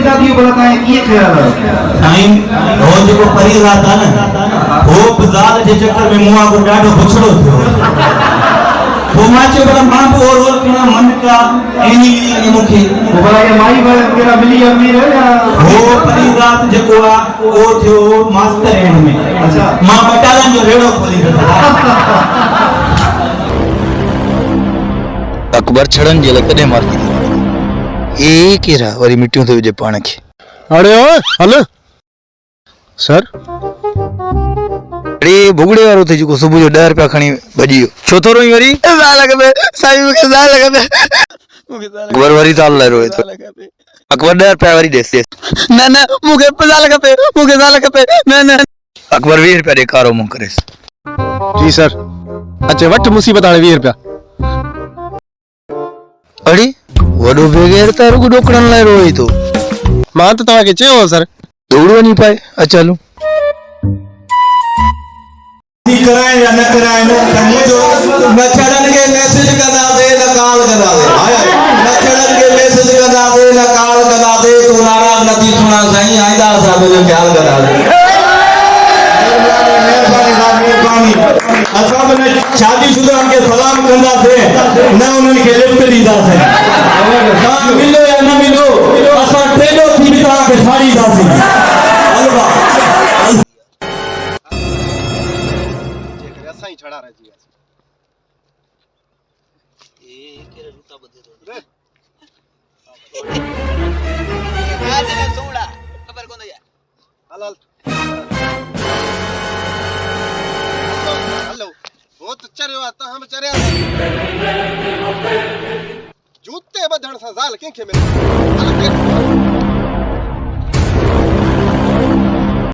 दादी बोला था ये ख्याल है टाइम हो जो परी रात है ना वो बाजार के चक्कर में मुआ को डाडो बुछड़ो थियो वो माचे बोला मां और केना मन का एनी मिली मुखे वो बोला ये माई मेरा मिली अमीर है या वो परी रात जको आ ओ थियो मास्टर एंड में अच्छा मां बटालन जो रेड़ो खोली अकबर छड़न जे कदे मारती ए केरा वरी मिटियो तो जे पाण के अरे ओ हल सर अरे भुगड़े वारो थे जो सुबह जो 10 रुपया खणी भजियो छो तो रोई वरी साल के साई के साल के अकबर वरी साल ले रोए तो अकबर 10 रुपया वरी देस ना ना मुके 50 पे मुके साल पे ना ना अकबर 20 रुपया दे कारो मु करेस जी सर अच्छा वट मुसीबत आले 20 रुपया अरे वडो बेगेर तारो को डोकड़न लाय रोई तो मां तो तवा के चयो सर दौड़ो नहीं पाए अच्छा लो कराए या न कराए न जो न छड़न के मैसेज करा दे न कॉल करा दे आया न छड़न के मैसेज करा दे न कॉल करा दे तो नाराज नथी सुना सही आइदा साहब जो ख्याल करा दे मेहरबानी असां ने शादीशुदा के सलाम कंदा थे न उन्हनि के लिफ्ट दीदा थे हां मिलो या न मिलो असां ट्रेनो थी बिता के साड़ी दासी अलवा ऐसा ही छड़ा रह जी ए केरे रूता बदे दो आज ने सोड़ा खबर कोन या हल हेलो बहुत चरियो आता हम चरिया जूते बधण सा जाल के मिले